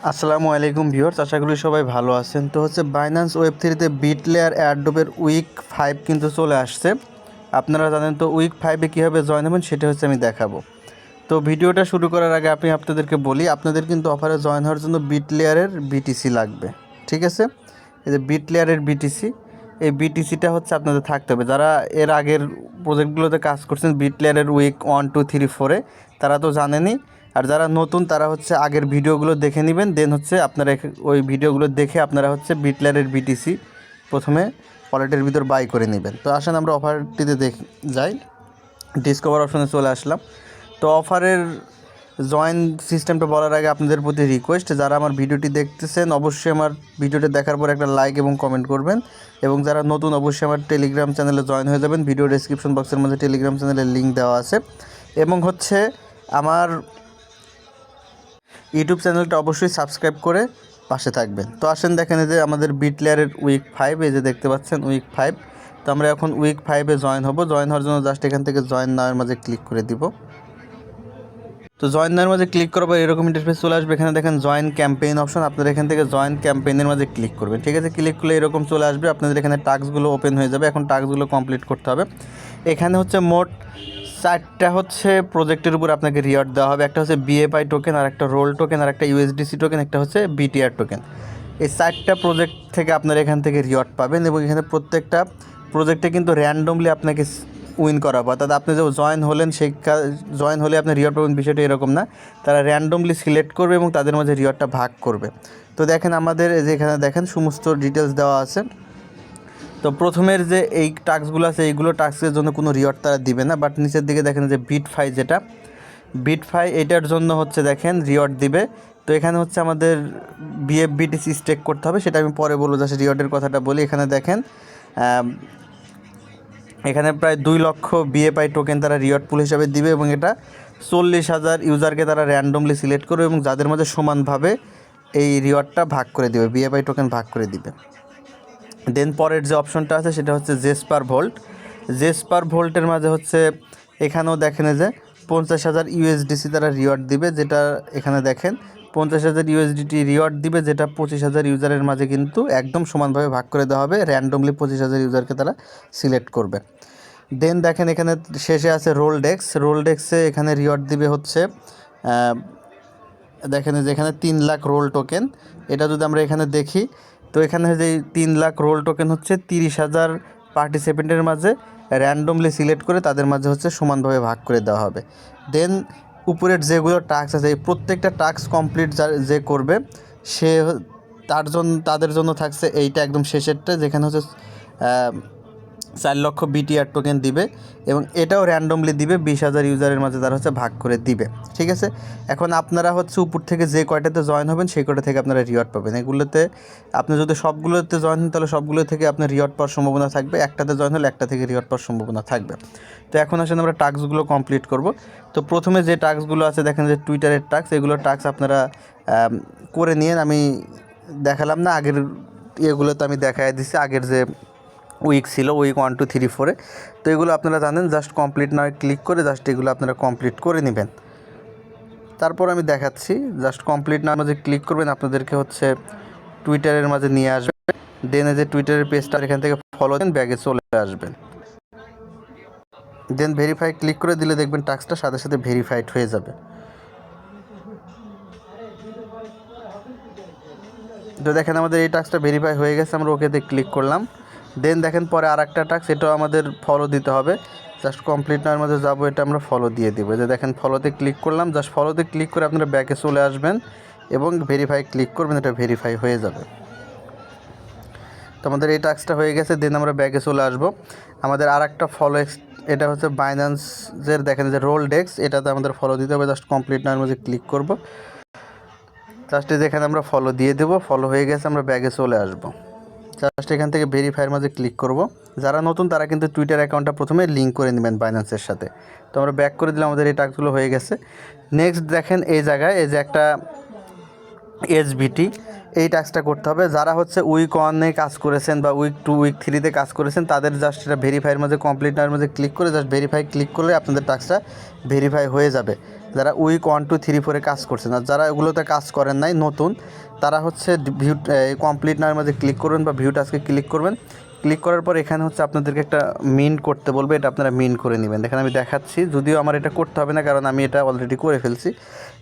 আসসালামু আলাইকুম ভিউয়ার্স, আশা করি সবাই ভালো আছেন। তো হচ্ছে বাইন্যান্স ওয়েব3তে বিটলেয়ার এয়ারড্রপের উইক 5 কিন্তু চলে আসছে। আপনারা জানেন তো উইক 5-এ কীভাবে জয়েন হবেন সেটা হচ্ছে আমি দেখাবো। তো ভিডিওটা শুরু করার আগে আমি আপনাদেরকে বলি, আপনাদের কিন্তু অফারে জয়েন হওয়ার জন্য বিটলেয়ারের বিটিসি লাগবে, ঠিক আছে? এই যে বিটলেয়ারের বিটিসি, এই বিটিসিটা হচ্ছে আপনাদের থাকতে হবে। যারা এর আগের প্রজেক্টগুলোতে কাজ করছেন বিটলেয়ারের উইক 1, 2, 3, 4-এ, তারা তো জানেনই। আর যারা নতুন তারা হচ্ছে আগের ভিডিওগুলো দেখে নেবেন, দেন হচ্ছে আপনারা ওই ভিডিওগুলো দেখে আপনারা হচ্ছে বিটলেয়ারের বিটিসি প্রথমে ওয়ালেটের ভিতর বাই করে নেবেন। তো আসেন আমরা অফারটিতে যাই। ডিসকভার অপশনে চলে আসলাম। তো অফারের জয়েন সিস্টেমটা বলার আগে আপনাদের প্রতি রিকোয়েস্ট, যারা আমার ভিডিওটি দেখতেছেন অবশ্যই আমার ভিডিওটি দেখার পর একটা লাইক এবং কমেন্ট করবেন, এবং যারা নতুন অবশ্যই আমার টেলিগ্রাম চ্যানেলে জয়েন হয়ে যাবেন। ভিডিও ডেসক্রিপশন বক্সের মধ্যে টেলিগ্রাম চ্যানেলের লিঙ্ক দেওয়া আছে, এবং হচ্ছে আমার ইউটিউব চ্যানেলটা অবশ্যই সাবস্ক্রাইব করে পাশে থাকবেন। তো আসেন দেখেন যে আমাদের বিটলেয়ারের উইক 5, এই যে দেখতে পাচ্ছেন উইক 5। তো আমরা এখন উইক 5-এ জয়েন হব। জয়েন হওয়ার জন্য জাস্ট এখান থেকে জয়েন নাওয়ের মাঝে ক্লিক করে দিব। তো জয়েন নাওয়ের মাঝে ক্লিক করার পর এরকম ইন্টারফেস চলে আসবে। এখানে দেখেন জয়েন ক্যাম্পেইন অপশন, আপনারা এখান থেকে জয়েন ক্যাম্পেইনের মাঝে ক্লিক করবেন, ঠিক আছে? ক্লিক করলে এরকম চলে আসবে, আপনাদের এখানে টাস্কগুলো ওপেন হয়ে যাবে। এখন টাস্কগুলো কমপ্লিট করতে হবে। এখানে হচ্ছে মোট 4টা হচ্ছে প্রজেক্টের উপর আপনাকে রিওয়ার্ড দেওয়া হবে। একটা হচ্ছে বিএফআই টোকেন, আর একটা রোল টোকেন, আর একটা ইউএসডিসি টোকেন, একটা হচ্ছে বিটিআর টোকেন। এই 4টা প্রজেক্ট থেকে আপনারা এখান থেকে রিওয়ার্ড পাবেন, এবং এখানে প্রত্যেকটা প্রজেক্টে কিন্তু র্যান্ডমলি আপনাকে উইন করা হবে। অর্থাৎ আপনি যে জয়েন হলেন সেই জয়েন হলে আপনি রিওয়ার্ড পাবেন, বিষয়টা এরকম না। তারা র্যান্ডমলি সিলেক্ট করবে এবং তাদের মাঝে রিওয়ার্ডটা ভাগ করবে। তো দেখেন আমাদের যে এখানে দেখেন সমস্ত ডিটেলস দেওয়া আছে। তো প্রথমের যে এই টাস্কগুলো আছে এইগুলো টাস্কের জন্য কোনো রিওয়ার্ড তারা দিবে না, বাট নিচের দিকে দেখেন যে বিটফাই, যেটা বিটফাই এটার জন্য হচ্ছে দেখেন রিওয়ার্ড দিবে। তো এখানে হচ্ছে আমাদের বিএফবিটিসি স্টেক করতে হবে, সেটা আমি পরে বলবো। জাস্ট রিওয়ার্ডের কথাটা বলি। এখানে দেখেন এখানে প্রায় 2 লক্ষ বিএফআই টোকেন তারা রিওয়ার্ড পুল হিসাবে দিবে, এবং এটা 40,000 ইউজারকে তারা র্যান্ডমলি সিলেক্ট করবে এবং যাদের মধ্যে সমানভাবে এই রিওয়ার্ডটা ভাগ করে দিবে, বিএফআই টোকেন ভাগ করে দিবে। দেন পরের যে অপশনটা আছে সেটা হচ্ছে জেসপার ভোল্ট। জেসপার ভোল্টের মাঝে হচ্ছে এখানেও দেখেন যে 50,000 ইউএসডিসি তারা রিওয়ার্ড দিবে, যেটা এখানে দেখেন 50,000 ইউএসডিটি রিওয়ার্ড দিবে, যেটা 25,000 ইউজারের মাঝে কিন্তু একদম সমানভাবে ভাগ করে দেওয়া হবে। র্যান্ডমলি 25,000 ইউজারকে তারা সিলেক্ট করবে। দেন দেখেন এখানে শেষে আছে রোলডেক্স। রোলডেক্সে এখানে রিওয়ার্ড দিবে হচ্ছে দেখেন যে এখানে 3 লাখ রোল টোকেন। এটা যদি আমরা এখানে দেখি, তো এখানে যে 3 লাখ রোল টোকেন হচ্ছে 30,000 পার্টিসিপেন্টের মাঝে র্যান্ডমলি সিলেক্ট করে তাদের মাঝে হচ্ছে সমানভাবে ভাগ করে দেওয়া হবে। দেন উপরের যেগুলো টাস্ক আছে এই প্রত্যেকটা টাস্ক কমপ্লিট যে করবে সে তাদের জন্য থাকছে এইটা একদম শেষেরটা, যেখানে হচ্ছে 4 লক্ষ বিটিআর টোকেন দিবে, এবং এটাও র্যান্ডমলি দিবে 20,000 ইউজারের মাঝে তারা হচ্ছে ভাগ করে দিবে, ঠিক আছে? এখন আপনারা হচ্ছে উপর থেকে যে কয়টাতে জয়েন হবেন সেই কয়টা থেকে আপনারা রিওয়ার্ড পাবেন। এগুলোতে আপনি যদি সবগুলোতে জয়েন হন তাহলে সবগুলো থেকে আপনার রিওয়ার্ড পাওয়ার সম্ভাবনা থাকবে, একটাতে জয়েন হলে একটা থেকে রিওয়ার্ড পাওয়ার সম্ভাবনা থাকবে। তো এখন আসলে আমরা টাস্কগুলো কমপ্লিট করব। তো প্রথমে যে টাস্কগুলো আছে দেখেন যে টুইটারের টাস্ক, এগুলো টাস্ক আপনারা করে নিন। আমি দেখালাম না, আগের ইয়েগুলোতে আমি দেখাই দিচ্ছি, আগের যে উইক ছিল উইক 1, 2, 3, 4-এ। তো এগুলো আপনারা জানেন, জাস্ট কমপ্লিট না ক্লিক করে জাস্ট এগুলো আপনারা কমপ্লিট করে নেবেন। তারপর আমি দেখাচ্ছি, জাস্ট কমপ্লিট না মাঝে ক্লিক করবেন, আপনাদেরকে হচ্ছে টুইটারের মাঝে নিয়ে আসবে। দেন যে টুইটারের পেজটা এখান থেকে ফলো দেন, ব্যাগে চলে আসবেন। দেন ভেরিফাই ক্লিক করে দিলে দেখবেন টাস্কটা সাথে সাথে ভেরিফাইড হয়ে যাবে। তো দেখেন আমাদের এই টাস্কটা ভেরিফাই হয়ে গেছে, আমরা ওকেতে ক্লিক করলাম। দেন দেখেন পরে আর একটা টাস্ক, এটাও আমাদের ফলো দিতে হবে। জাস্ট কমপ্লিট নাওয়ার মধ্যে যাবো, এটা আমরা ফলো দিয়ে দেবো। যে দেখেন ফলোতে ক্লিক করলাম, জাস্ট ফলোতে ক্লিক করে আপনারা ব্যাকে চলে আসবেন এবং ভেরিফাই ক্লিক করবেন, এটা ভেরিফাই হয়ে যাবে। তো আমাদের এই টাস্কটা হয়ে গেছে। দেন আমরা ব্যাকে চলে আসবো। আমাদের আর একটা ফলো, এটা হচ্ছে বাইন্যান্সের দেখেন যে রোলডেক্স, এটাতে আমাদের ফলো দিতে হবে। জাস্ট কমপ্লিট নাওয়ার মধ্যে ক্লিক করবো, জাস্ট যেখানে আমরা ফলো দিয়ে দেবো। ফলো হয়ে গেছে, আমরা ব্যাগে চলে আসবো। জাস্ট এখান থেকে ভেরিফাইয়ের মাঝে ক্লিক করব। যারা নতুন তারা কিন্তু টুইটার অ্যাকাউন্টটা প্রথমে লিঙ্ক করে নেবেন বাইন্যান্সের সাথে। তো আমরা ব্যাক করে দিলাম, আমাদের এই টাস্কগুলো হয়ে গেছে। নেক্সট দেখেন এই জায়গায় এই যে একটা এসবিটি, এই টাস্কটা করতে হবে। যারা হচ্ছে উইক 1-এ কাজ করেছেন বা উইক 2, উইক 3-তে কাজ করেছেন তাদের জাস্ট এটা ভেরিফাইয়ের মাঝে কমপ্লিট নাওয়ার মাঝে ক্লিক করে জাস্ট ভেরিফাই ক্লিক করলে আপনাদের টাস্কটা ভেরিফাই হয়ে যাবে। যারা উইক 1 2 3 4 কাজ করছেন, আর যারা এগুলোতে কাজ করেন নাই নতুন, তারা হচ্ছে ভিউ কমপ্লিট নাওয়ের মধ্যে ক্লিক করবেন বা ভিউ টাস্কে ক্লিক করবেন। ক্লিক করার পর এখানে হচ্ছে আপনাদেরকে একটা মিন্ট করতে বলবে, এটা আপনারা মিন্ট করে নেবেন। দেখেন আমি দেখাচ্ছি, যদিও আমার এটা করতে হবে না কারণ আমি এটা অলরেডি করে ফেলছি।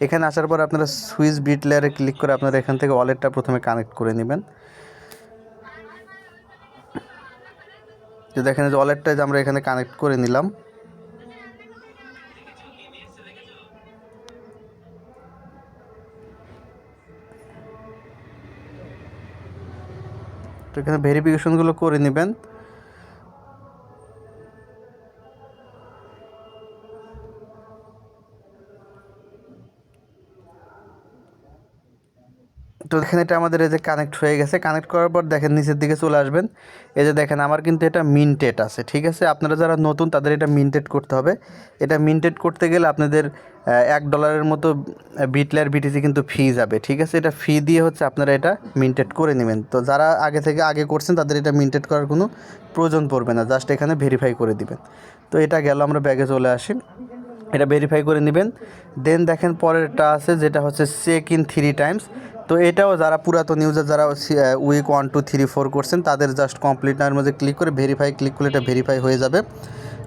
এখানে আসার পর আপনারা সুইচ বিট লেয়ারে ক্লিক করে আপনারা এখান থেকে ওয়ালেটটা প্রথমে কানেক্ট করে নেবেন। তো দেখেন যে ওয়ালেটটা যে আমরা এখানে কানেক্ট করে নিলাম। তো এখানে ভেরিফিকেশনগুলো করে নেবেন। তো দেখেন এটা আমাদের এই যে কানেক্ট হয়ে গেছে। কানেক্ট করার পর দেখেন নিচের দিকে চলে আসবেন। এই যে দেখেন আমার কিন্তু এটা মিন্টেড আছে, ঠিক আছে। আপনারা যারা নতুন তাদের এটা মিন্টেড করতে হবে। এটা মিন্টেড করতে গেলে আপনাদের $1 মতো বিটলেয়ার বিটিসি কিন্তু ফি যাবে, ঠিক আছে। এটা ফি দিয়ে হচ্ছে আপনারা এটা মিন্টেড করে নেবেন। তো যারা আগে করছেন তাদের এটা মিন্টেড করার কোনো প্রয়োজন পড়বে না, জাস্ট এখানে ভেরিফাই করে দিবেন। তো এটা গেল, আমরা ব্যাগে চলে আসি। এটা ভেরিফাই করে নেবেন। দেন দেখেন পরেরটা আছে যেটা হচ্ছে চেক ইন 3 টাইমস। তো এটাও যারা পুরাতন ইউজার, যারা উইক 1 2 3 4 করছেন তাদের জাস্ট কমপ্লিট নাওয়ের মধ্যে ক্লিক করে ভেরিফাই ক্লিক করলে এটা ভেরিফাই হয়ে যাবে।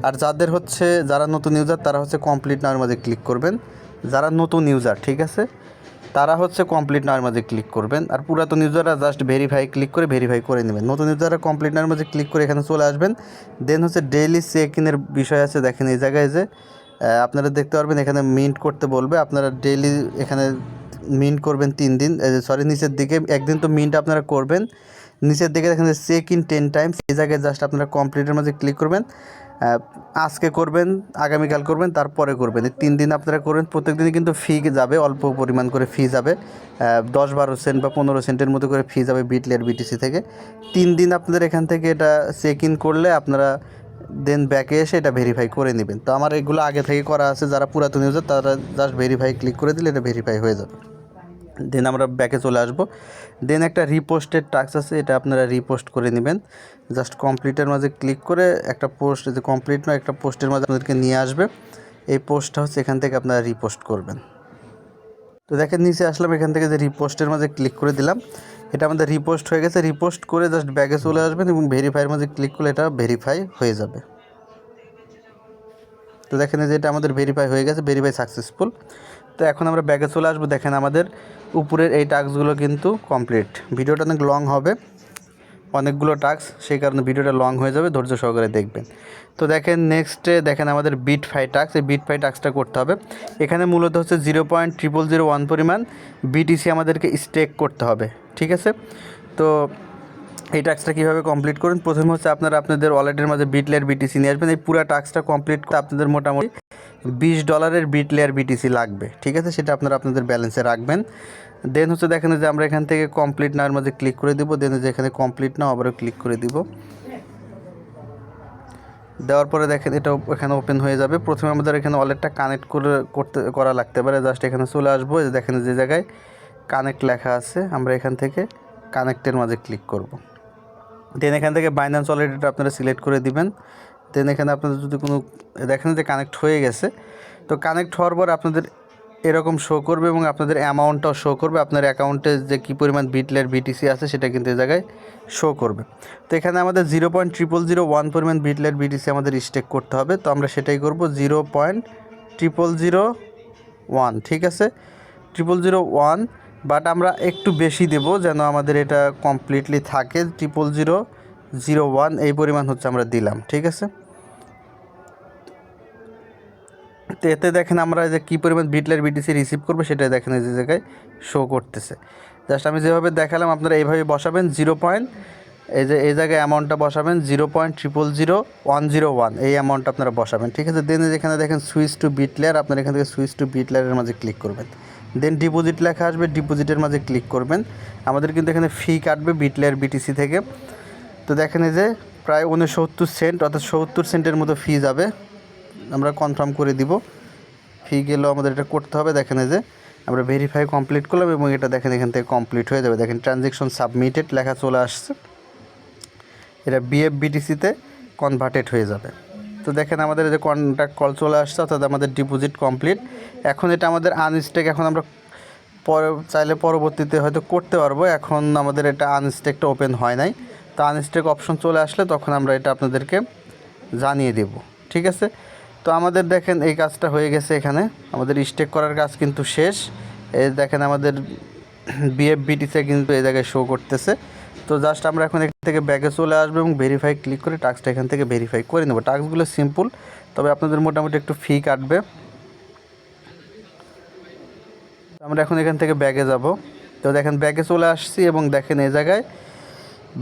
আর যাদের হচ্ছে যারা নতুন ইউজার তারা হচ্ছে কমপ্লিট নাওয়ের মধ্যে ক্লিক করবেন। যারা নতুন ইউজার, ঠিক আছে, তারা হচ্ছে কমপ্লিট নাওয়ের মধ্যে ক্লিক করবেন। আর পুরাতন ইউজাররা জাস্ট ভেরিফাই ক্লিক করে ভেরিফাই করে নেবেন। নতুন ইউজাররা কমপ্লিট নাওয়ের মধ্যে ক্লিক করে এখানে চলে আসবেন। দেন হচ্ছে ডেইলি চেক ইনের বিষয় আছে, দেখেন এই জায়গায় যে আপনারা দেখতে পারবেন এখানে মিন্ট করতে বলবে। আপনারা ডেইলি এখানে মিন্ট করবেন 3 দিন, সরি নিচের দিকে একদিন তো মিন্ট আপনারা করবেন। নিচের দিকে দেখেন চেক ইন 10 টাইমস, এই জায়গায় জাস্ট আপনারা কমপ্লিটের মাঝে ক্লিক করবেন। আজকে করবেন, আগামীকাল করবেন, তারপরে করবেন, এই 3 দিন আপনারা করবেন। প্রত্যেক দিনই কিন্তু ফি যাবে, অল্প পরিমাণ করে ফি যাবে, 10-12 সেন্ট বা 15 সেন্টের মতো করে ফি যাবে বিটলেয়ার বিটিসি থেকে। 3 দিন আপনাদের এখান থেকে এটা চেক ইন করলে আপনারা দেন ব্যাকে এসে এটা ভেরিফাই করে নেবেন। তো আমার এগুলো আগে থেকে করা আছে, যারা পুরাতন ইউজার তারা জাস্ট ভেরিফাই ক্লিক করে দিলে এটা ভেরিফাই হয়ে যাবে। দেন আমরা ব্যাকে চলে আসবো। দেন একটা রিপোস্টের টাস্ক আছে, এটা আপনারা রিপোস্ট করে নেবেন। জাস্ট কমপ্লিটের মাঝে ক্লিক করে একটা পোস্ট, যে কমপ্লিট নয় একটা পোস্টের মাঝে আপনাদেরকে নিয়ে আসবে। এই পোস্টটা হচ্ছে এখান থেকে আপনারা রিপোস্ট করবেন। তো দেখেন নিচে আসলাম, এখান থেকে যে রিপোস্টের মাঝে ক্লিক করে দিলাম, এটা আমাদের রিপোস্ট হয়ে গেছে। রিপোস্ট করে জাস্ট ব্যাগে চলে আসবেন এবং ভেরিফাইয়ের মাঝে ক্লিক করলে এটা ভেরিফাই হয়ে যাবে। তো দেখেন যে এটা আমাদের ভেরিফাই হয়ে গেছে, ভেরিফাই সাকসেসফুল। তো এখন আমরা ব্যাগে চলে আসবো। দেখেন আমাদের উপরের এই টাস্কগুলো কিন্তু কমপ্লিট। ভিডিওটা অনেক লং হবে, অনেকগুলো টাস্ক, সেই কারণে ভিডিওটা লং হয়ে যাবে, ধৈর্য সহকারে দেখবেন। তো দেখেন নেক্সটে দেখেন আমাদের বিটফাই টাস্ক, এই বিটফাই টাস্কটা করতে হবে। এখানে মূলত হচ্ছে 0.0001 পরিমাণ বিটিসি আমাদেরকে স্টেক করতে হবে, ঠিক আছে। তো এই টাস্কটা কীভাবে কমপ্লিট করুন, প্রথমে হচ্ছে আপনারা আপনাদের ওয়ালেটের মাঝে বিটলেয়ার বিটিসি নিয়ে আসবেন। এই পুরো টাস্কটা কমপ্লিট করতে আপনাদের মোটামুটি $20 বিটলেয়ার বিটিসি লাগবে, ঠিক আছে। সেটা আপনারা আপনাদের ব্যালেন্সে রাখবেন। দেন হচ্ছে দেখেন যে আমরা এখান থেকে কমপ্লিট নাওয়ার মাঝে ক্লিক করে দিব। দেন যে এখানে কমপ্লিট নাও আবারও ক্লিক করে দিব। দেওয়ার পরে দেখেন এটা এখানে ওপেন হয়ে যাবে। প্রথমে আমাদের এখানে ওয়ালেটটা কানেক্ট করা লাগতে পারে। জাস্ট এখানে চলে আসবো, দেখেন যে জায়গায় কানেক্ট লেখা আছে আমরা এখান থেকে কানেক্টের মাঝে ক্লিক করব। দেন এখান থেকে বাইন্যান্স ওয়ালেটটা আপনারা সিলেক্ট করে দিবেন। দেন এখানে আপনাদের যদি কোনো দেখেন যে কানেক্ট হয়ে গেছে, তো কানেক্ট হওয়ার পর আপনাদের এরকম শো করবে এবং আপনাদের অ্যামাউন্টটাও শো করবে। আপনার অ্যাকাউন্টে যে কী পরিমাণ বিটলেয়ার বিটিসি আছে সেটা কিন্তু এই জায়গায় শো করবে। তো এখানে আমাদের 0.0001 পরিমাণ বিটলেয়ার বিটিসি আমাদের স্টেক করতে হবে। তো আমরা সেটাই করব, 0.0001, ঠিক আছে, 0.001। বাট আমরা একটু বেশি দেব যেন আমাদের এটা কমপ্লিটলি থাকে। 0.0001 এই পরিমাণ হচ্ছে আমরা দিলাম, ঠিক আছে। তো এতে দেখেন আমরা যে কী পরিমাণ বিটলেয়ার বিটিসি রিসিভ করবে সেটা দেখেন এই যে জায়গায় শো করতেছে। জাস্ট আমি যেভাবে দেখালাম আপনারা এইভাবে বসাবেন। এই জায়গায় অ্যামাউন্টটা বসাবেন 0.000101 এই অ্যামাউন্টটা আপনারা বসাবেন, ঠিক আছে। দেন যেখানে দেখেন সুইচ টু বিটলেয়ার, আপনারা এখান থেকে সুইচ টু বিটলেয়ারের মাঝে ক্লিক করবেন। দেন ডিপোজিট লেখা আসবে, ডিপোজিটের মাঝে ক্লিক করবেন। আমাদের কিন্তু এখানে ফি কাটবে বিটলেয়ার বিটিসি থেকে। তো দেখেন এই যে প্রায় 69 সেন্ট, অর্থাৎ 70 সেন্টের মতো ফি যাবে। আমরা কনফার্ম করে দিব, ফি গেলেও আমাদের এটা করতে হবে। দেখেন এই যে আমরা ভেরিফাই কমপ্লিট করলাম এবং এটা দেখেন এখান থেকে কমপ্লিট হয়ে যাবে। দেখেন ট্রানজ্যাকশন সাবমিটেড লেখা চলে আসছে, এটা বিএফবিটিসিতে কনভার্টেড হয়ে যাবে। তো তো দেখেন আমাদের যে কন্ট্যাক্ট কল চলে আসছে, অর্থাৎ আমাদের ডিপোজিট কমপ্লিট। এখন এটা আমাদের আনস্টেক, এখন আমরা চাইলে পরবর্তীতে হয়তো করতে পারবো। এখন আমাদের এটা আনস্টেকটা ওপেন হয় নাই, তো আনস্টেক অপশন চলে আসলে তখন আমরা এটা আপনাদেরকে জানিয়ে দেব, ঠিক আছে। তো আমাদের দেখেন এই কাজটা হয়ে গেছে, এখানে আমাদের স্টেক করার কাজ কিন্তু শেষ। এই দেখেন আমাদের বিএফবিটিসে কিন্তু এই জায়গায় শো করতেছে। তো জাস্ট আমরা এখন এখান থেকে ব্যাগে চলে আসবো এবং ভেরিফাই ক্লিক করে টাস্কটা এখান থেকে ভেরিফাই করে নেব। টাস্কগুলো সিম্পল, তবে আপনাদের মোটামুটি একটু ফি কাটবে। আমরা এখন এখান থেকে ব্যাগে যাব। তো দেখেন ব্যাগে চলে আসছি এবং দেখেন এই জায়গায়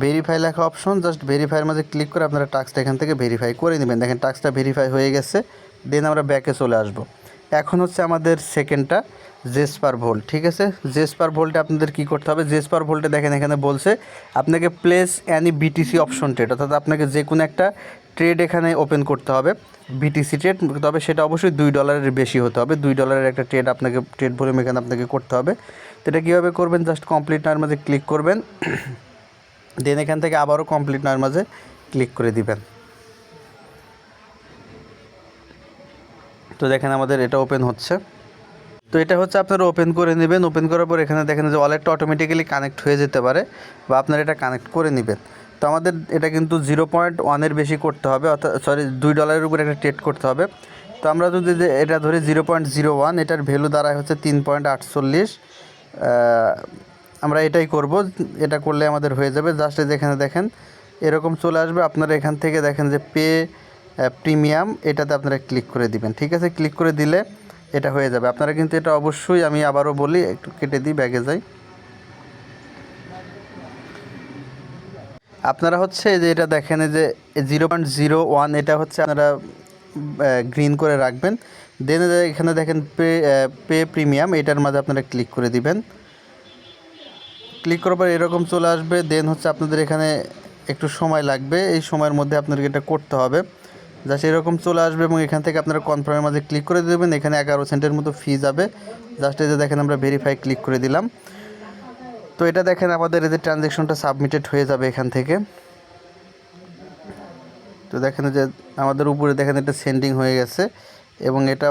ভেরিফাই লেখা অপশন, জাস্ট ভেরিফাইয়ের মাঝে ক্লিক করে আপনারা টাস্কটা এখান থেকে ভেরিফাই করে নেবেন। দেখেন টাস্কটা ভেরিফাই হয়ে গেছে, দেন আমরা ব্যাকে চলে আসব। এখন হচ্ছে আমাদের সেকেন্ডটা জেস পার ভোল্ট, ঠিক আছে। জেস পার ভোল্টে আপনাদের কী করতে হবে, জেস পার ভোল্টে দেখেন এখানে বলছে আপনাকে place any BTC option trade, অর্থাৎ আপনাকে যে কোনো একটা ট্রেড এখানে ওপেন করতে হবে, বিটিসি ট্রেড, তবে সেটা অবশ্যই $2 বেশি হতে হবে। $2 একটা ট্রেড আপনাকে, ট্রেড ভলিউম এখানে আপনাকে করতে হবে। তো এটা কীভাবে করবেন, জাস্ট কমপ্লিট নাওয়ার মাঝে ক্লিক করবেন, দেন এখান থেকে আবারও কমপ্লিট নাওয়ার মাঝে ক্লিক করে দিবেন। তো দেখেন আমাদের এটা ওপেন হচ্ছে। তো এটা হচ্ছে আপনারা ওপেন করে নেবেন। ওপেন করার পর এখানে দেখেন যে ওয়ালেটটা অটোমেটিক্যালি কানেক্ট হয়ে যেতে পারে, বা আপনারা এটা কানেক্ট করে নেবেন। তো আমাদের এটা কিন্তু 0.1 বেশি করতে হবে, অর্থাৎ $2 উপর একটা ট্রেড করতে হবে। তো আমরা যদি এটা ধরি 0.01, এটার ভ্যালু দাঁড়ায় হচ্ছে 3.48। আমরা এটাই করব, এটা করলে আমাদের হয়ে যাবে। জাস্ট যেখানে দেখেন এরকম চলে আসবে, আপনারা এখান থেকে দেখেন যে পে প্রিমিয়াম, এটাতে আপনারা ক্লিক করে দিবেন, ঠিক আছে। ক্লিক করে দিলে এটা হয়ে যাবে। আপনারা কিন্তু এটা অবশ্যই, আমি আবারও বলি, একটু কেটে দিই, ব্যাগে যাই। আপনারা হচ্ছে যে এটা দেখেন যে 0.01, এটা হচ্ছে আপনারা গ্রিন করে রাখবেন। দেন এখানে দেখেন পে প্রিমিয়াম, এটার মাঝে আপনারা ক্লিক করে দিবেন। ক্লিক করার পর এরকম চলে আসবে। দেন হচ্ছে আপনাদের এখানে একটু সময় লাগবে, এই সময়ের মধ্যে আপনাদেরকে এটা করতে হবে। জাস্ট এরকম চলে আসবে এবং এখান থেকে আপনারা কনফার্মের মাঝে ক্লিক করে দেবেন। এখানে 11 সেন্টের মতো ফি যাবে। জাস্ট এই যে দেখেন আমরা ভেরিফাই ক্লিক করে দিলাম। তো এটা দেখেন আমাদের এই যে ট্রানজ্যাকশনটা সাবমিটেড হয়ে যাবে এখান থেকে। তো দেখেন যে আমাদের উপরে দেখেন এটা সেন্ডিং হয়ে গেছে এবং এটা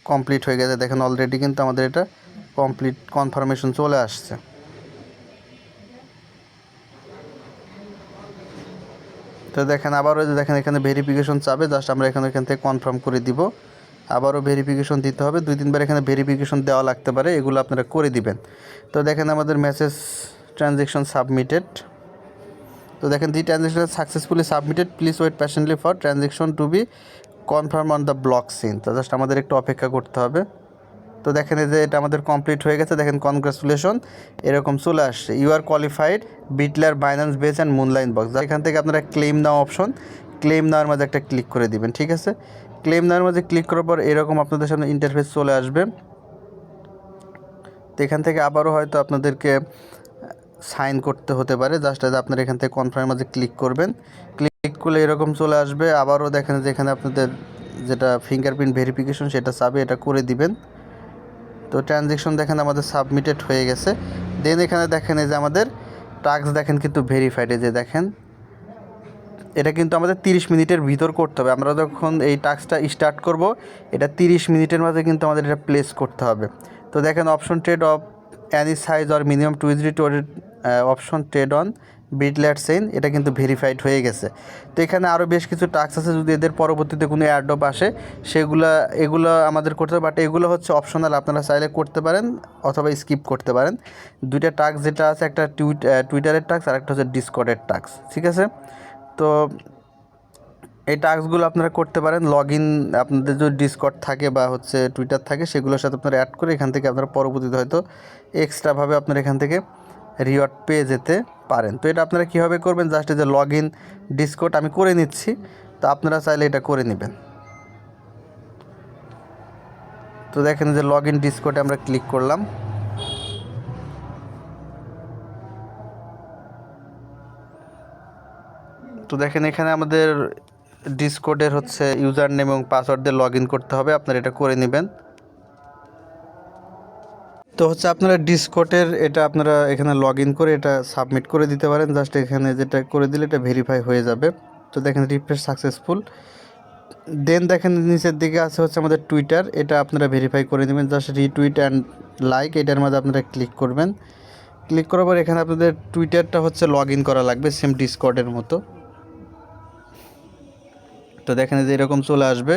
কমপ্লিট হয়ে গেছে। দেখেন অলরেডি কিন্তু আমাদের এটা কমপ্লিট কনফার্মেশন চলে আসছে। তো দেখেন আবারও যে দেখেন এখানে ভেরিফিকেশন চাবে, জাস্ট আমরা এখান থেকে কনফার্ম করে দিব। আবারও ভেরিফিকেশন দিতে হবে, 2-3 বার এখানে ভেরিফিকেশন দেওয়া লাগতে পারে, এগুলো আপনারা করে দিবেন। তো দেখেন আমাদের মেসেজ ট্রানজ্যাকশন সাবমিটেড। তো দেখেন the transaction successfully submitted, please wait patiently for transaction to be confirm on the blockchain. তো জাস্ট আমাদের একটু অপেক্ষা করতে হবে। তো দেখেন এই যে এটা আমাদের কমপ্লিট হয়ে গেছে। দেখেন কনগ্রাচুলেশন এরকম চলে আসছে, you are qualified Bitlayer Binance base and moonline box. এখান থেকে আপনারা ক্লেম নাও অপশন, ক্লেম নেওয়ার মাঝে একটা ক্লিক করে দিবেন, ঠিক আছে। ক্লেম নেওয়ার মাঝে ক্লিক করার পর এরকম আপনাদের সামনে ইন্টারফেস চলে আসবে। তো এখান থেকে আবারও হয়তো আপনাদেরকে সাইন করতে হতে পারে, জাস্ট আপনারা এখান থেকে কনফার্মের মাঝে ক্লিক করবেন। ক্লিক করলে এরকম চলে আসবে। আবারও দেখেন যে এখানে আপনাদের যেটা ফিঙ্গারপ্রিন্ট ভেরিফিকেশন সেটা চাবে, এটা করে দিবেন। তো ট্রানজ্যাকশন দেখেন আমাদের সাবমিটেড হয়ে গেছে। দেন এখানে দেখেন এই যে আমাদের টাস্ক দেখেন কিন্তু ভেরিফাইড, এই যে দেখেন এটা কিন্তু আমাদের 30 মিনিটের ভিতর করতে হবে। আমরা যখন এই টাস্কটা স্টার্ট করব, এটা 30 মিনিটের মাঝে কিন্তু আমাদের এটা প্লেস করতে হবে। তো দেখেন option trade of any size or minimum টুইজরি option trade on Bitlayer chain, এটা কিন্তু ভেরিফাইড হয়ে গেছে। তো এখানে আরও বেশ কিছু টাস্ক আছে, যদি এদের পরবর্তীতে কোনো অ্যাডপ আসে এগুলো আমাদের করতে হবে, বাট এগুলো হচ্ছে অপশনাল, আপনারা চাইলে করতে পারেন অথবা স্কিপ করতে পারেন। দুইটা টাস্ক যেটা আছে, একটা টুইটারের টাস্ক আর একটা হচ্ছে ডিসকর্ডের টাস্ক, ঠিক আছে। তো এই টাস্কগুলো আপনারা করতে পারেন। লগ ইন আপনাদের যদি ডিসকর্ড থাকে বা হচ্ছে টুইটার থাকে, সেগুলোর সাথে আপনারা অ্যাড করে এখান থেকে আপনারা পরবর্তীতে হয়তো এক্সট্রাভাবে আপনারা এখান থেকে রিওয়ার্ড পেয়ে যেতে পারেন। তো এটা আপনারা কীভাবে করবেন, জাস্ট এই যে লগ ইন ডিসকর্ড আমি করে নিচ্ছি, তো আপনারা চাইলে এটা করে নেবেন। তো দেখেন যে লগ ইন ডিসকর্ডে আমরা ক্লিক করলাম। তো দেখেন এখানে আমাদের ডিসকর্ডের হচ্ছে ইউজার নেম এবং পাসওয়ার্ড দিয়ে লগ ইন করতে হবে, আপনারা এটা করে নেবেন। তো হচ্ছে আপনারা ডিসকর্ডের এটা আপনারা এখানে লগ ইন করে এটা সাবমিট করে দিতে পারেন। জাস্ট এখানে যেটা করে দিলে এটা ভেরিফাই হয়ে যাবে। তো দেখেন রিফ্রেশ সাকসেসফুল, দেন দেখেন নিচের দিকে আছে হচ্ছে আমাদের টুইটার, এটা আপনারা ভেরিফাই করে নেবেন, জাস্ট রিটুইট অ্যান্ড লাইক এটার মধ্যে আপনারা ক্লিক করবেন। ক্লিক করার পর এখানে আপনাদের টুইটারটা হচ্ছে লগ ইন করা লাগবে সেম ডিসকর্ডের মতো। তো দেখেন যে এরকম চলে আসবে।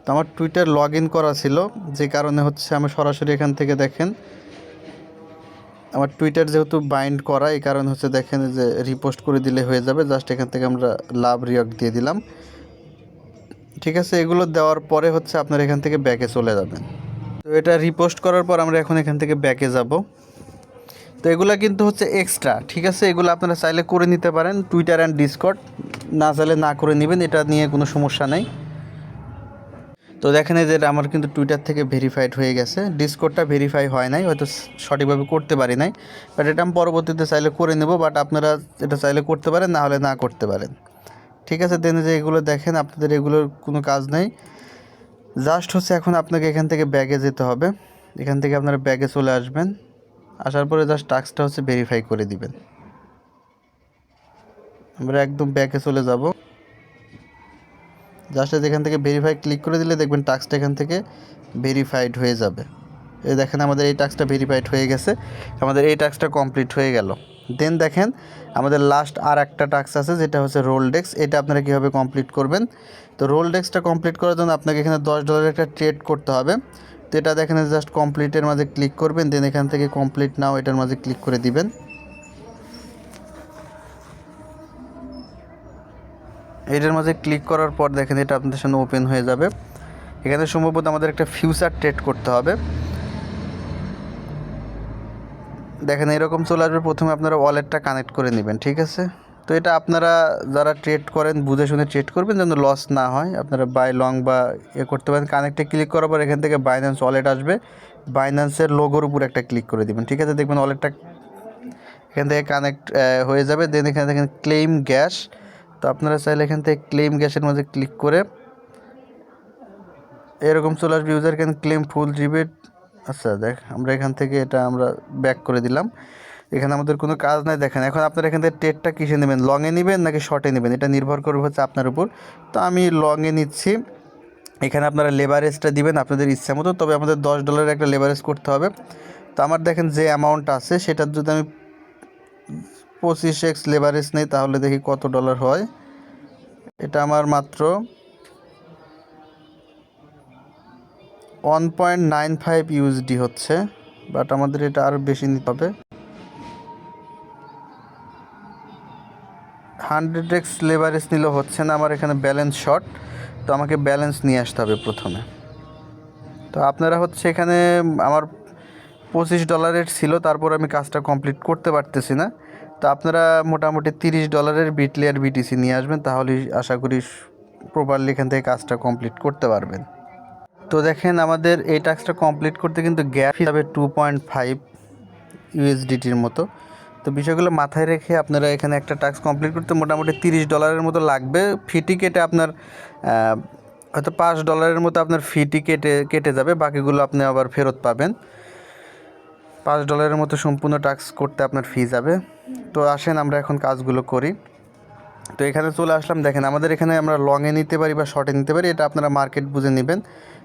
তো আমার টুইটার লগ ইন করা ছিল, যে কারণে হচ্ছে আমি সরাসরি এখান থেকে দেখেন আমার টুইটার যেহেতু বাইন্ড করা, এই কারণে হচ্ছে দেখেন যে রিপোস্ট করে দিলে হয়ে যাবে। জাস্ট এখান থেকে আমরা লাভ রিয়াক্ট দিয়ে দিলাম। ঠিক আছে, এগুলো দেওয়ার পরে হচ্ছে আপনার এখান থেকে ব্যাকে চলে যাবেন। তো এটা রিপোস্ট করার পর আমরা এখন এখান থেকে ব্যাকে যাব। তো এগুলা কিন্তু হচ্ছে এক্সট্রা, ঠিক আছে, এগুলো আপনারা চাইলে করে নিতে পারেন টুইটার অ্যান্ড ডিসকর্ড, না চাইলে না করে নেবেন, এটা নিয়ে কোনো সমস্যা নেই। তো দেখেন যে এটা আমার কিন্তু টুইটার থেকে ভেরিফাইড হয়ে গেছে, ডিসকর্ডটা ভেরিফাই হয় নাই, হয়তো সঠিকভাবে করতে পারি নাই, বাট এটা আমি পরবর্তীতে চাইলে করে নেব, বাট আপনারা এটা চাইলে করতে পারেন, না হলে না করতে পারেন। ঠিক আছে, দেন যে এগুলো দেখেন আপনাদের এগুলোর কোনো কাজ নেই, জাস্ট হচ্ছে এখন আপনাকে এখান থেকে ব্যাগে যেতে হবে। এখান থেকে আপনারা ব্যাগে চলে আসবেন, আসার পরে জাস্ট টাস্কটা হচ্ছে ভেরিফাই করে দিবেন। আমরা একদম ব্যাকে চলে যাব, জাস্ট এখান থেকে ভেরিফাই ক্লিক করে দিলে দেখবেন টাস্কটা এখান থেকে ভেরিফাইড হয়ে যাবে। এই দেখেন আমাদের এই টাস্কটা ভেরিফাইড হয়ে গেছে, আমাদের এই টাস্কটা কমপ্লিট হয়ে গেল। দেন দেখেন আমাদের লাস্ট আর একটা টাস্ক আছে, যেটা হচ্ছে রোল ডেস্ক। এটা আপনারা কীভাবে কমপ্লিট করবেন? তো রোল ডেস্কটা কমপ্লিট করার জন্য আপনাকে এখানে $10 একটা ট্রেড করতে হবে। তো এটা দেখেন জাস্ট কমপ্লিটের মাঝে ক্লিক করবেন, দেন এখান থেকে কমপ্লিট নাও এটার মাঝে ক্লিক করে দিবেন। এটার মাঝে ক্লিক করার পর দেখেন এটা আপনাদের সামনে ওপেন হয়ে যাবে। এখানে সম্ভবত আমাদের একটা ফিউচার ট্রেড করতে হবে। দেখেন এরকম চলে আসবে, প্রথমে আপনারা ওয়ালেটটা কানেক্ট করে নেবেন। ঠিক আছে, তো এটা আপনারা যারা ট্রেড করেন বুঝে শুনে ট্রেড করবেন যেন লস না হয়, আপনারা বাই লং বা করতে পারেন। কানেক্টে ক্লিক করার পর এখান থেকে বাইন্যান্স ওয়ালেট আসবে, বাইন্যান্সের লোগোর উপর একটা ক্লিক করে দেবেন। ঠিক আছে, দেখবেন ওয়ালেটটা এখান থেকে কানেক্ট হয়ে যাবে। দেন এখানে দেখেন ক্লেম গ্যাস, তো আপনারা চাইলে এখান থেকে ক্লেম গ্যাসের মধ্যে ক্লিক করে এরকম চলে আসবে, user can claim full rebate. আচ্ছা দেখ, আমরা এখান থেকে এটা আমরা ব্যাক করে দিলাম, এখানে আমাদের কোনো কাজ নাই। দেখেন এখন আপনারা এখান থেকে ট্রেডটা কিসে নেবেন, লংয়ে নেবেন নাকি শর্টে নেবেন, এটা নির্ভর করবে হচ্ছে আপনার উপর। তো আমি লংয়ে নিচ্ছি। এখানে আপনারা লেভারেজটা দিবেন আপনাদের ইচ্ছা মতো, তবে আমাদের $10 একটা লেভারেজ করতে হবে। তো আমার দেখেন যে অ্যামাউন্ট আছে সেটার যদি আমি 25x লেভারেজ নেই তাহলে দেখি কত ডলার হয়। এটা আমার মাত্র 1.95 USD হচ্ছে, বাট আমাদের এটা আরও বেশি নিতে হবে। 100x লেভারেজ নিলেও হচ্ছে না, আমার এখানে ব্যালেন্স শর্ট, তো আমাকে ব্যালেন্স নিয়ে আসতে হবে প্রথমে। তো আপনারা হচ্ছে এখানে আমার $25 ছিল, তারপর আমি কাজটা কমপ্লিট করতে পারতেছি না। তো আপনারা মোটামুটি $30 বিটলি আর বিটিসি নিয়ে আসবেন, তাহলেই আশা করি প্রপারলি এখান থেকে কাজটা কমপ্লিট করতে পারবেন। তো দেখেন আমাদের এই টাস্কটা কমপ্লিট করতে কিন্তু গ্যাপ হিসাবে 2.5 USDTর মতো। তো বিষয়গুলো মাথায় রেখে আপনারা এখানে একটা টাস্ক কমপ্লিট করতে মোটামুটি $30 মতো লাগবে। ফিটি কেটে আপনার হয়তো $5 মতো আপনার ফিটি কেটে যাবে, বাকিগুলো আপনি আবার ফেরত পাবেন। $5 মতো সম্পূর্ণ টাস্ক করতে আপনার ফি যাবে। তো আসেন আমরা এখন কাজগুলো করি। তো এখানে চলে আসলাম, দেখেন আমাদের এখানে আমরা লংয়ে নিতে পারি বা শর্টে নিতে পারি, এটা আপনারা মার্কেট বুঝে নেবেন।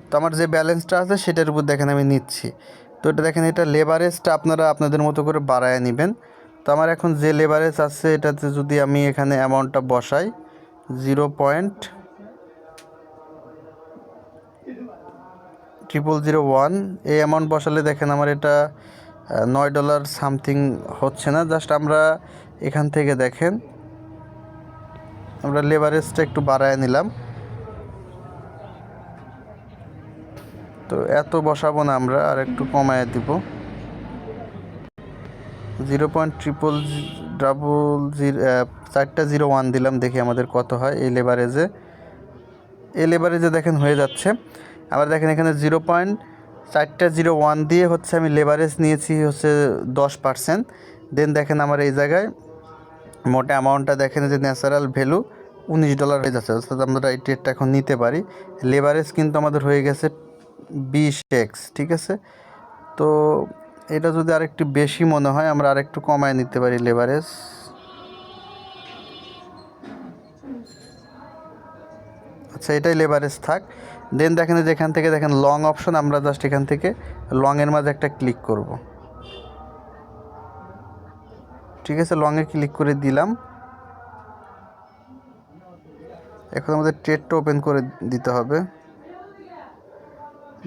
তো আমার যে ব্যালেন্সটা আছে সেটার উপর দেখেন আমি নিচ্ছি। তো এটা দেখেন এটা লেভারেজটা আপনারা আপনাদের মতো করে বাড়ায় নেবেন। তো আমার এখন যে লেভারেজ আছে এটাতে যদি আমি এখানে অ্যামাউন্টটা বসাই 0.0001 এই অ্যামাউন্ট বসালে দেখেন আমার এটা $9 সামথিং হচ্ছে না। জাস্ট আমরা এখান থেকে দেখেন আমরা লেভারেজটা একটু বাড়ায় নিলাম। তো এত বসাবো না, আমরা আর একটু কমায় দিব, 0.0001 দিলাম, দেখি আমাদের কত হয় এই লেভারেজে। এই লেভারেজে দেখেন হয়ে যাচ্ছে। আবার দেখেন এখানে 0.401 দিয়ে হচ্ছে আমি লেভারেজ নিয়েছি হচ্ছে 10%। দেন দেখেন আমার এই জায়গায় মোটা অ্যামাউন্টটা দেখেন যে ন্যাচারাল ভ্যালু $19 হয়ে যাচ্ছে, অর্থাৎ আমরা এই ট্রেডটা এখন নিতে পারি। লেভারেজ কিন্তু আমাদের হয়ে গেছে 20x। ঠিক আছে, তো এটা যদি আরেকটু বেশি মনে হয় আমরা আরেকটু কমায় নিতে পারি লেভারেজ। আচ্ছা, এটাই লেভারেজ থাক। দেন দেখেন যে এখান থেকে দেখেন লং অপশন, আমরা জাস্ট এখান থেকে লংয়ের মাঝে একটা ক্লিক করব। ঠিক আছে, লংয়ে ক্লিক করে দিলাম। এখন আমাদের ট্রেডটা ওপেন করে দিতে হবে।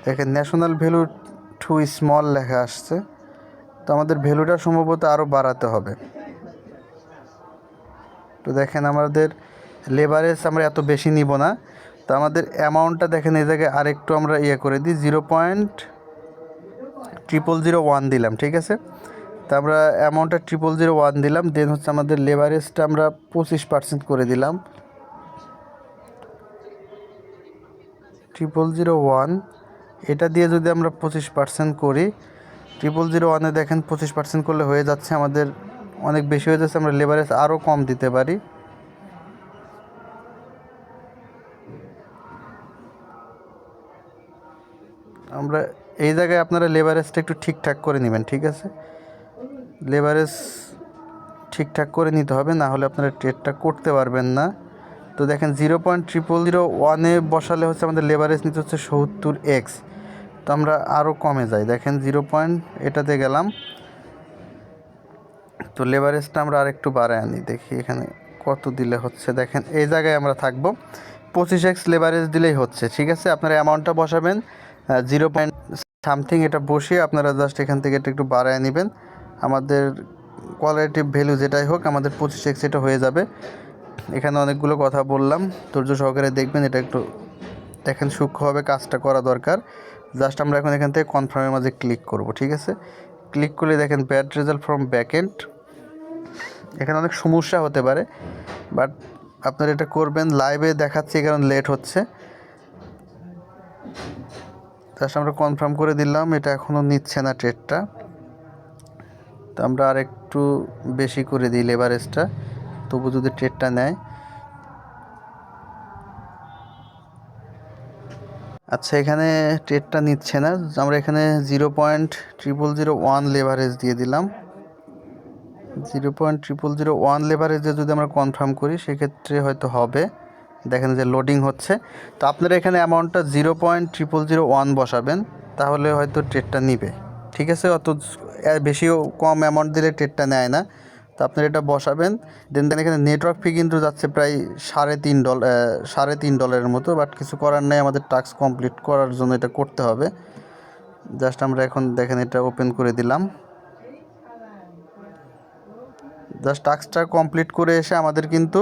দেখেন ন্যাশনাল ভ্যালু টু স্মল লেখা আসছে, তো আমাদের ভ্যালুটা সম্ভবত আরও বাড়াতে হবে। তো দেখেন আমাদের লেভারেজ আমরা এত বেশি নিব না, তো আমাদের অ্যামাউন্টটা দেখেন এই জায়গায় আরেকটু আমরা করে দিই, 0.0001 দিলাম। ঠিক আছে, তো আমরা অ্যামাউন্টটা 0001 দিলাম। দেন হচ্ছে আমাদের লেভারেজটা আমরা 25% করে দিলাম। 0001 এটা দিয়ে যদি আমরা 25% করি, 0001-এ দেখেন 25% করলে হয়ে যাচ্ছে, আমাদের অনেক বেশি হয়ে যাচ্ছে, আমরা লেভারেজ আরও কম দিতে পারি। আমরা এই জায়গায় আপনারা লেভারেজটা একটু ঠিকঠাক করে নেবেন। ঠিক আছে, লেভারেজ ঠিকঠাক করে নিতে হবে, না হলে আপনারা ট্রেডটা করতে পারবেন না। তো দেখেন 0.0001-এ বসালে হচ্ছে আমাদের লেভারেজ নিতে হচ্ছে 70x, তো আমরা আরও কমে যাই। দেখেন এটাতে গেলাম, তো লেভারেজটা আমরা আরেকটু বাড়ায় আনি, দেখি এখানে কত দিলে হচ্ছে। দেখেন এই জায়গায় আমরা থাকবো, 25x লেভারেজ দিলেই হচ্ছে। ঠিক আছে, আপনারা অ্যামাউন্টটা বসাবেন 0.something, এটা বসিয়ে আপনারা জাস্ট এখান থেকে এটা একটু বাড়ায় নেবেন। আমাদের কোয়ালিটিভ ভ্যালু যেটাই হোক, আমাদের 25x এটা হয়ে যাবে। এখানে অনেকগুলো কথা বললাম, ধৈর্য সহকারে দেখবেন, এটা একটু দেখেন সূক্ষ্মভাবে কাজটা করা দরকার। জাস্ট আমরা এখন এখান থেকে কনফার্মের মাঝে ক্লিক করব। ঠিক আছে, ক্লিক করলে দেখেন ব্যাড রেজাল্ট ফ্রম ব্যাকএন্ড, এখানে অনেক সমস্যা হতে পারে, বাট আপনারা এটা করবেন। লাইভে দেখাচ্ছি কারণ লেট হচ্ছে। জাস্ট আমরা কনফার্ম করে দিলাম, এটা এখনও নিচ্ছে না ট্রেডটা, তো আমরা আর একটু বেশি করে দিই লেভারেজটা, তবু যদি ট্রেডটা নেয়। আচ্ছা, এখানে ট্রেডটা নিচ্ছে না, আমরা এখানে 0.0001 লেভারেজ দিয়ে দিলাম। 0.0001 লেভারেজে যদি আমরা কনফার্ম করি সেক্ষেত্রে হয়তো হবে। দেখেন যে লোডিং হচ্ছে, তো আপনারা এখানে অ্যামাউন্টটা 0.0001 বসাবেন, তাহলে হয়তো ট্রেডটা নিবে। ঠিক আছে, অত বেশিও কম অ্যামাউন্ট দিলে ট্রেডটা নেয় না, তো আপনারা এটা বসাবেন। দেন এখানে নেটওয়ার্ক ফি কিন্তু যাচ্ছে প্রায় $3.5 মতো, বাট কিছু করার নেই, আমাদের টাস্ক কমপ্লিট করার জন্য এটা করতে হবে। জাস্ট আমরা এখন দেখেন এটা ওপেন করে দিলাম। জাস্ট টাস্কটা কমপ্লিট করে এসে আমাদের কিন্তু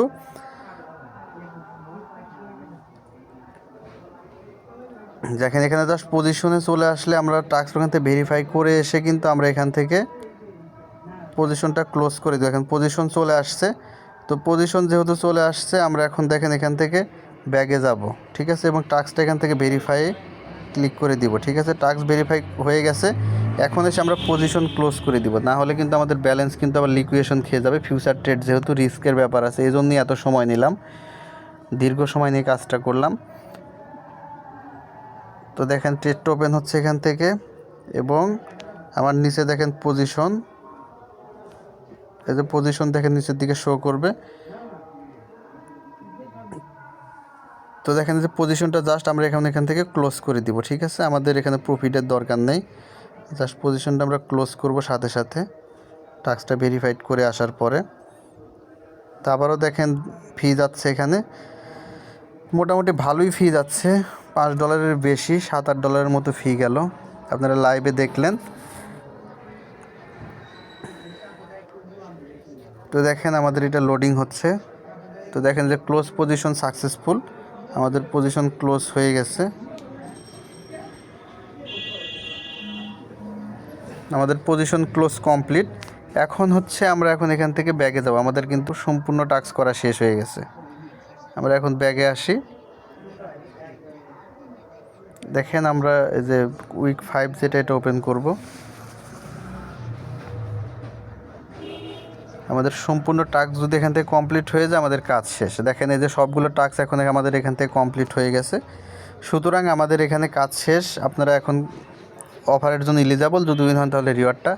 দেখেন এখানে জাস্ট পজিশনে চলে আসলে আমরা টাস্ক ওখান থেকে ভেরিফাই করে এসে কিন্তু আমরা এখান থেকে পজিশনটা ক্লোজ করে দিই। এখন পজিশন চলে আসছে, তো পজিশন যেহেতু চলে আসছে, আমরা এখন দেখেন এখান থেকে ব্যাগে যাব। ঠিক আছে, এবং টাস্কটা এখান থেকে ভেরিফাই ক্লিক করে দিব। ঠিক আছে, টাস্ক ভেরিফাই হয়ে গেছে, এখন এসে আমরা পজিশন ক্লোজ করে দিব, না হলে কিন্তু আমাদের ব্যালেন্স কিন্তু আবার লিকুইডেশন খেয়ে যাবে। ফিউচার ট্রেড যেহেতু রিস্কের ব্যাপার আছে, এই জন্যই এত সময় নিলাম, দীর্ঘ সময় নিয়ে কাজটা করলাম। তো দেখেন ট্রেডটা ওপেন হচ্ছে এখান থেকে, এবং আমার নিচে দেখেন পজিশন, এই যে পজিশন দেখেন নিচের দিকে শো করবে। তো দেখেন যে পজিশনটা জাস্ট আমরা এখান থেকে ক্লোজ করে দিব। ঠিক আছে, আমাদের এখানে প্রফিটের দরকার নেই, জাস্ট পজিশনটা আমরা ক্লোজ করব সাথে সাথে টাস্কটা ভেরিফাইড করে আসার পরে। তো আবারও দেখেন ফি যাচ্ছে, এখানে মোটামুটি ভালোই ফি যাচ্ছে, $5 বেশি, $7-8 মতো ফি গেল, আপনারা লাইভে দেখলেন। তো দেখেন আমাদের এটা লোডিং হচ্ছে, তো দেখেন যে ক্লোজ পজিশন সাকসেসফুল, আমাদের পজিশন ক্লোজ হয়ে গেছে, আমাদের পজিশন ক্লোজ কমপ্লিট। এখন হচ্ছে আমরা এখান থেকে ব্যাগে যাব, আমাদের কিন্তু সম্পূর্ণ টাস্ক করা শেষ হয়ে গেছে। আমরা এখন ব্যাগে আসি, দেখেন আমরা এই যে উইক 5 যেটা, এটা ওপেন করব। আমাদের সম্পূর্ণ টাস্ক যদি এখান থেকে কমপ্লিট হয়ে যায়, আমাদের কাজ শেষ। দেখেন এই যে সবগুলো টাস্ক এখন আমাদের এখান থেকে কমপ্লিট হয়ে গেছে, সুতরাং আমাদের এখানে কাজ শেষ। আপনারা এখন অফারের জন্য এলিজিবল, যদি উইন হন তাহলে রিওয়ার্ডটা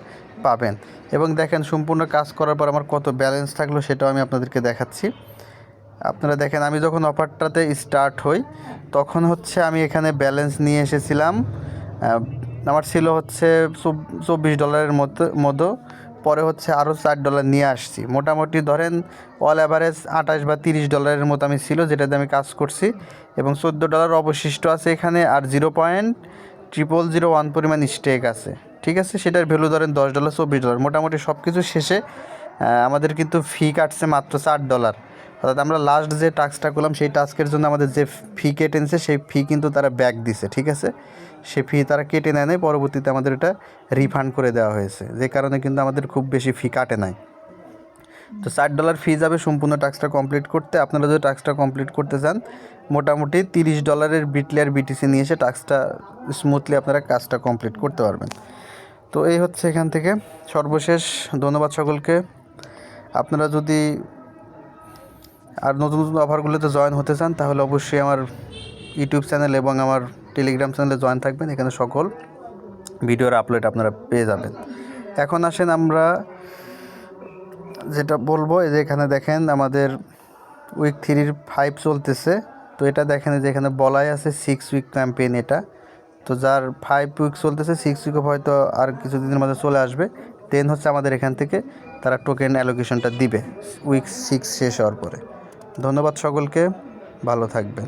পাবেন। এবং দেখেন সম্পূর্ণ কাজ করার পর আমার কত ব্যালেন্স থাকলো সেটাও আমি আপনাদেরকে দেখাচ্ছি। আপনারা দেখেন আমি যখন অফারটাতে স্টার্ট হই তখন হচ্ছে আমি এখানে ব্যালেন্স নিয়ে এসেছিলাম, আমার ছিল হচ্ছে $24 মতো। পরে হচ্ছে আরও $4 নিয়ে আসছি, মোটামুটি ধরেন অল অ্যাভারেজ $28 বা $30 মতো আমি ছিল, যেটাতে আমি কাজ করছি। এবং $14 অবশিষ্ট আছে এখানে, আর 0.0001 পরিমাণ স্টেক আছে। ঠিক আছে, সেটার ভ্যালু ধরেন $10, $24। মোটামুটি সব কিছু শেষে আমাদের কিন্তু ফি কাটছে মাত্র $4। অর্থাৎ আমরা লাস্ট যে টাস্কটা করলাম সেই টাস্কের জন্য আমাদের যে ফি কেটে নিছে সেই ফি কিন্তু তারা ব্যাক দিছে। ঠিক আছে, সে ফি তারা কেটে নেয় নাই, পরবর্তীতে আমাদের এটা রিফান্ড করে দেওয়া হয়েছে, যে কারণে কিন্তু আমাদের খুব বেশি ফি কাটে নাই। তো $4 ফি যাবে সম্পূর্ণ টাস্কটা কমপ্লিট করতে। আপনারা যদি টাস্কটা কমপ্লিট করতে চান মোটামুটি $30 বিটলি আর বিটিসি নিয়ে এসে টাস্কটা স্মুথলি আপনারা কাজটা কমপ্লিট করতে পারবেন। তো এই হচ্ছে এখান থেকে সর্বশেষ। ধন্যবাদ সকলকে। আপনারা যদি আর নতুন নতুন অফারগুলোতে জয়েন হতে চান তাহলে অবশ্যই আমার ইউটিউব চ্যানেল এবং আমার টেলিগ্রাম চ্যানেলে জয়েন থাকবেন, এখানে সকল ভিডিওর আপলোড আপনারা পেয়ে যাবেন। এখন আসেন আমরা যেটা বলবো, এই যে এখানে দেখেন আমাদের উইক 3-5 চলতেছে। তো এটা দেখেন যে এখানে বলাই আছে 6 উইক ক্যাম্পেইন এটা। তো যার 5 উইক চলতেছে, 6 উইক হয়তো আর কিছুদিনের মধ্যে চলে আসবে। দেন হচ্ছে আমাদের এখান থেকে তারা টোকেন অ্যালোকেশনটা দিবে উইক 6 শেষ হওয়ার পরে। ধন্যবাদ সকলকে, ভালো থাকবেন।